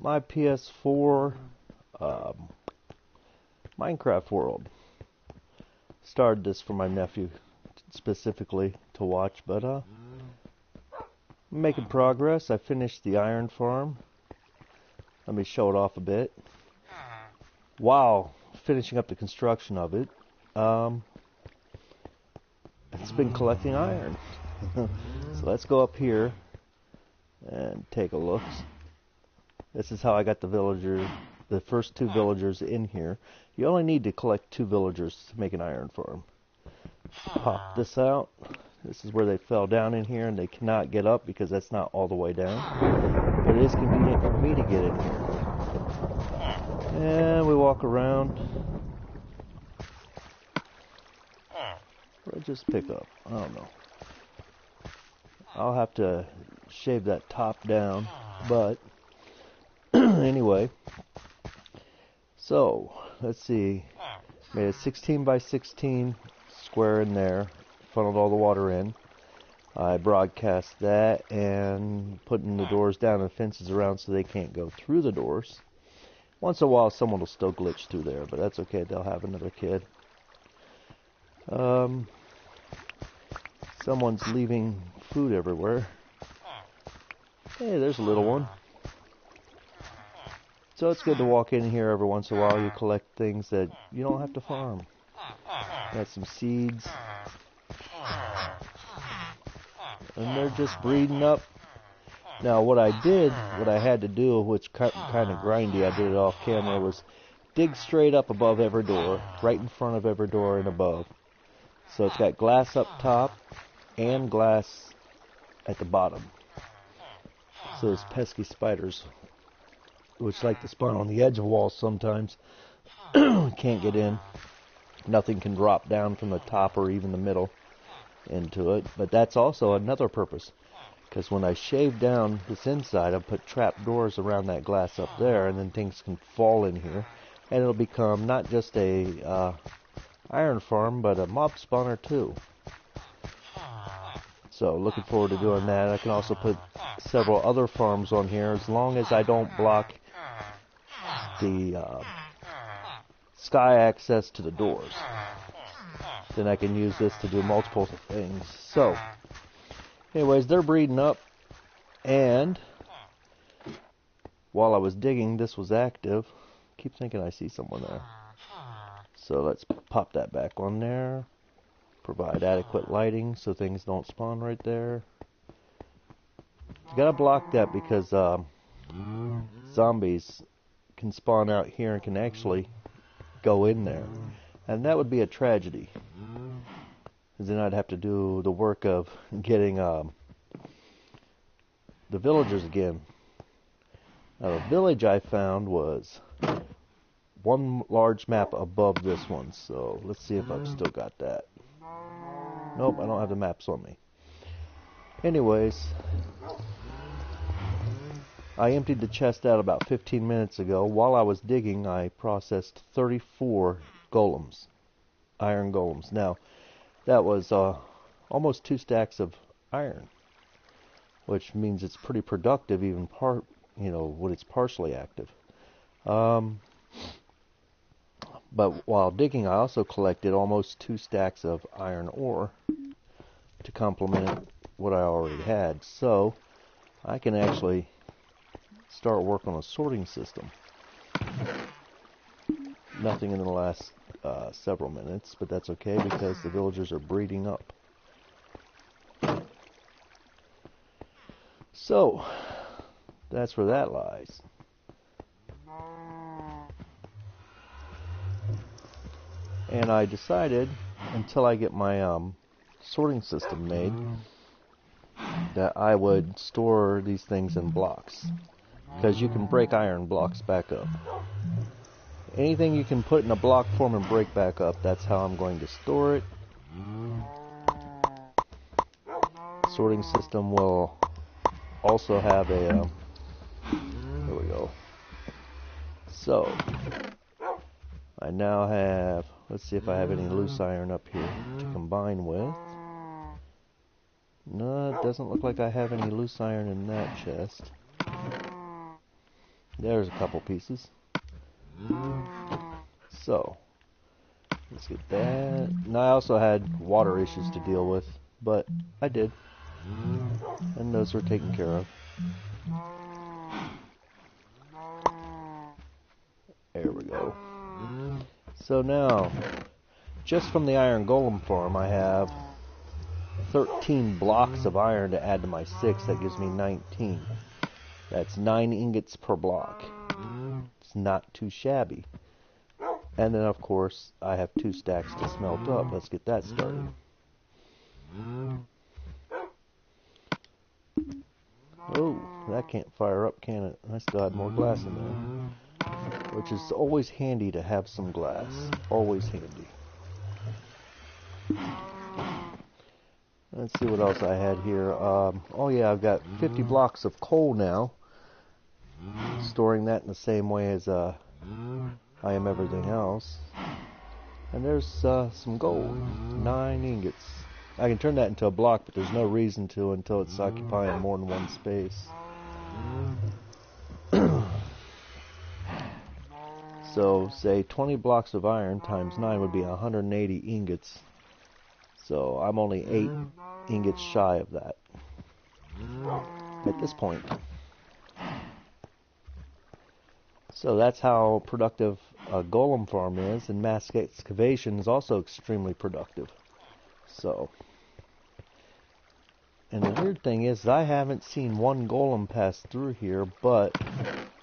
my PS4 um, Minecraft World. Started this for my nephew specifically to watch, but I'm making progress. I finished the iron farm. Let me show it off a bit. While finishing up the construction of it, it's been collecting iron. So let's go up here and take a look. This is how I got the first 2 villagers in here. You only need to collect 2 villagers to make an iron farm. Pop this out. This is where they fell down in here, and they cannot get up because that's not all the way down. But it is convenient for me to get in here. And we walk around. Or just pick up. I don't know. I'll have to shave that top down, but anyway. So let's see. Made a 16 by 16 square in there. Funneled all the water in. I broadcast that and putting the doors down and fences around so they can't go through the doors. Once in a while, someone will still glitch through there, but that's okay. They'll have another kid. Someone's leaving food everywhere. Hey, there's a little one. So it's good to walk in here every once in a while. You collect things that you don't have to farm. Got some seeds. And they're just breeding up. Now what I had to do, which kind of grindy, I did it off camera, was dig straight up above every door, right in front of every door and above. So it's got glass up top and glass at the bottom. So those pesky spiders, which like to spawn on the edge of walls sometimes, can't get in. Nothing can drop down from the top or even the middle into it. But that's also another purpose. Because when I shave down this inside, I'll put trap doors around that glass up there, and then things can fall in here. And it'll become not just a iron farm, but a mob spawner too. So looking forward to doing that. I can also put several other farms on here, as long as I don't block the sky access to the doors. Then I can use this to do multiple things. So, anyways, they're breeding up, and while I was digging, this was active. Keep thinking I see someone there. So let's pop that back on there. Provide adequate lighting so things don't spawn right there. You gotta block that because zombies can spawn out here and can actually go in there. And that would be a tragedy. Because then I'd have to do the work of getting the villagers again. Now the village I found was one large map above this one. So let's see if I've still got that. Nope, I don't have the maps on me. Anyways, I emptied the chest out about 15 minutes ago. While I was digging, I processed 34 golems, iron golems. Now, that was almost 2 stacks of iron, which means it's pretty productive, even when it's partially active. But while digging, I also collected almost 2 stacks of iron ore to complement what I already had. So I can actually start work on a sorting system. Nothing in the last several minutes, but that's okay because the villagers are breeding up. So that's where that lies. And I decided, until I get my sorting system made, that I would store these things in blocks. Because you can break iron blocks back up. Anything you can put in a block form and break back up, that's how I'm going to store it. Sorting system will also have a... there we go. So, I now have... let's see if I have any loose iron up here to combine with. No, it doesn't look like I have any loose iron in that chest. There's a couple pieces. So, let's get that. And I also had water issues to deal with, but I did. And those were taken care of. There we go. So now, just from the iron golem farm, I have 13 blocks of iron to add to my 6. That gives me 19. That's 9 ingots per block. It's not too shabby. And then, of course, I have 2 stacks to smelt up. Let's get that started. Oh, that can't fire up, can it? I still had more glass in there. Which is always handy to have some glass. Always handy. Let's see what else I had here. Oh yeah, I've got 50 blocks of coal now. Storing that in the same way as I am everything else. And there's some gold. 9 ingots. I can turn that into a block, but there's no reason to until it's occupying more than one space. So, say 20 blocks of iron times 9 would be 180 ingots. So, I'm only 8 ingots shy of that at this point. So, that's how productive a golem farm is, and mass excavation is also extremely productive. So, and the weird thing is, I haven't seen one golem pass through here, but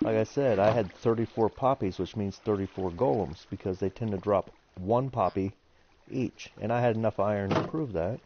like I said, I had 34 poppies, which means 34 golems, because they tend to drop 1 poppy each. And I had enough iron to prove that.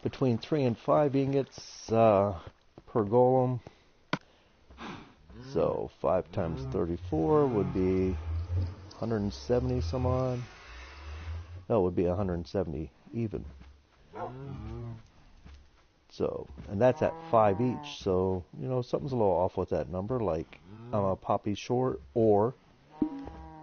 Between 3 and 5 ingots per golem. So 5 times 34 would be 170 some odd. No, it would be 170 even. So, and that's at 5 each, so, you know, something's a little off with that number, like I'm a poppy short, or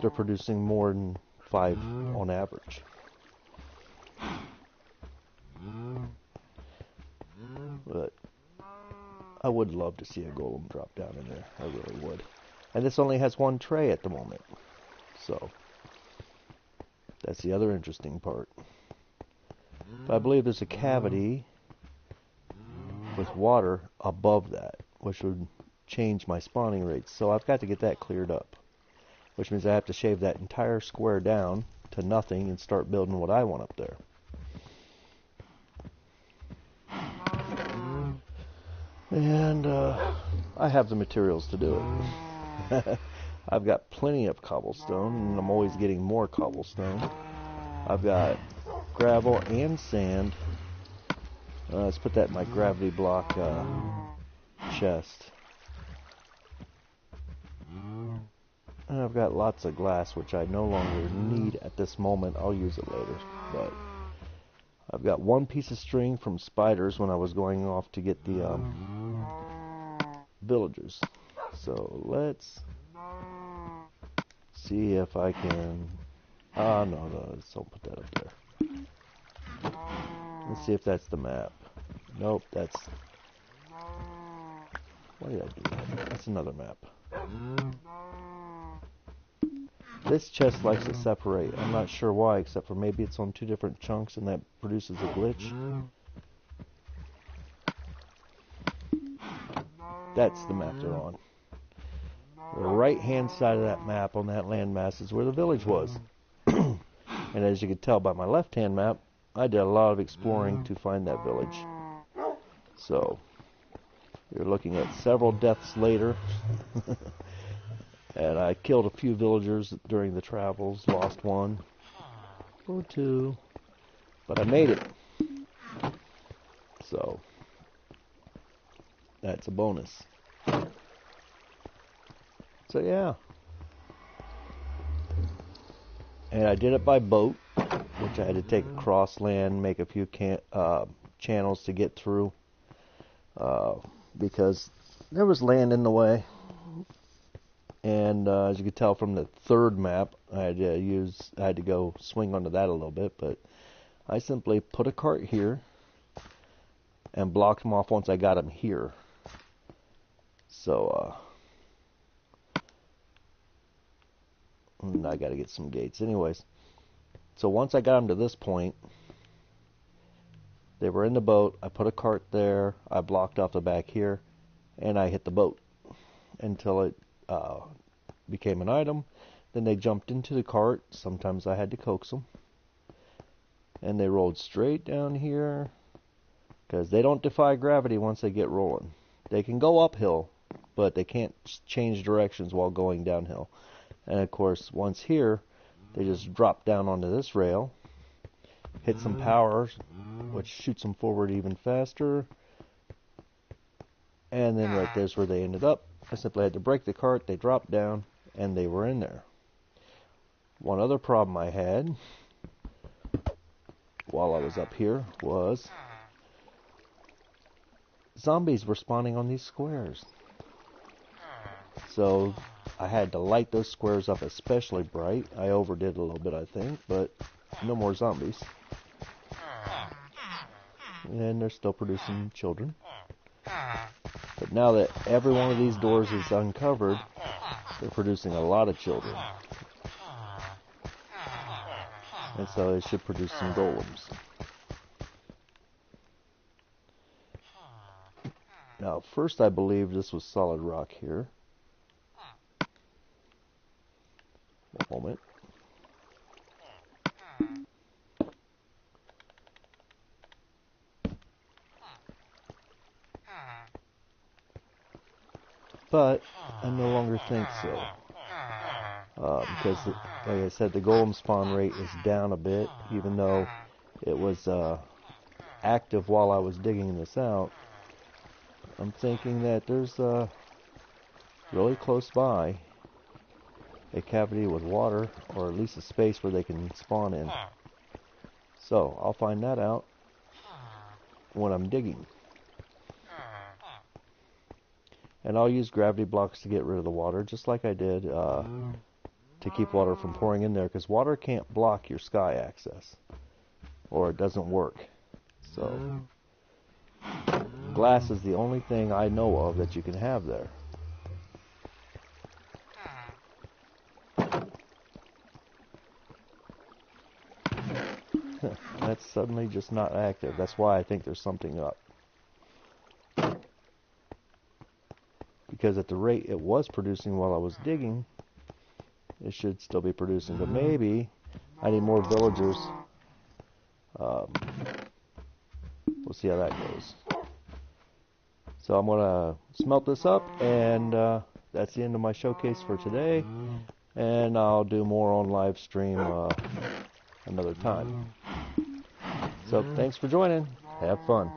they're producing more than 5 on average. But I would love to see a golem drop down in there, I really would. And this only has 1 tray at the moment, so that's the other interesting part. But I believe there's a cavity with water above that, which would change my spawning rates. So I've got to get that cleared up, which means I have to shave that entire square down to nothing and start building what I want up there. And I have the materials to do it. I've got plenty of cobblestone, and I'm always getting more cobblestone. I've got gravel and sand. Let's put that in my gravity block chest. And I've got lots of glass, which I no longer need at this moment. I'll use it later. But I've got 1 piece of string from spiders when I was going off to get the villagers. So let's see if I can... no, don't put that up there. Let's see if that's the map. Nope, that's... Why did I do that? That's another map. This chest likes to separate. I'm not sure why, except for maybe it's on 2 different chunks and that produces a glitch. That's the map they're on. The right-hand side of that map on that landmass is where the village was. And as you can tell by my left-hand map, I did a lot of exploring to find that village. So, you're looking at several deaths later. And I killed a few villagers during the travels, lost 1 or 2, but I made it. So, that's a bonus. So yeah. And I did it by boat, which I had to take across land, make a few channels to get through, because there was land in the way. And as you can tell from the 3rd map, I had to go swing onto that a little bit, but I simply put a cart here and blocked them off once I got them here. So And I got to get some gates. Anyways, so once I got them to this point, they were in the boat. I put a cart there. I blocked off the back here, and I hit the boat until it became an item. Then they jumped into the cart. Sometimes I had to coax them. And they rolled straight down here, because they don't defy gravity once they get rolling. They can go uphill, but they can't change directions while going downhill. And of course, once here, they just drop down onto this rail, hit some power, which shoots them forward even faster. And then right there's where they ended up. I simply had to break the cart, they dropped down, and they were in there. One other problem I had while I was up here was zombies were spawning on these squares. So I had to light those squares up especially bright. I overdid a little bit, I think, but no more zombies. And they're still producing children. But now that every one of these doors is uncovered, they're producing a lot of children. And so it should produce some golems. Now, first I believe this was solid rock here. One moment. But I no longer think so. Because, like I said, the golem spawn rate is down a bit, even though it was active while I was digging this out. I'm thinking that there's really close by a cavity with water, or at least a space where they can spawn in. So I'll find that out when I'm digging. And I'll use gravity blocks to get rid of the water, just like I did to keep water from pouring in there, because water can't block your sky access, or it doesn't work. So glass is the only thing I know of that you can have there. That's suddenly just not active. That's why I think there's something up. Because at the rate it was producing while I was digging, it should still be producing. But maybe I need more villagers. We'll see how that goes. So I'm going to smelt this up, and that's the end of my showcase for today. And I'll do more on live stream another time. So thanks for joining. Have fun.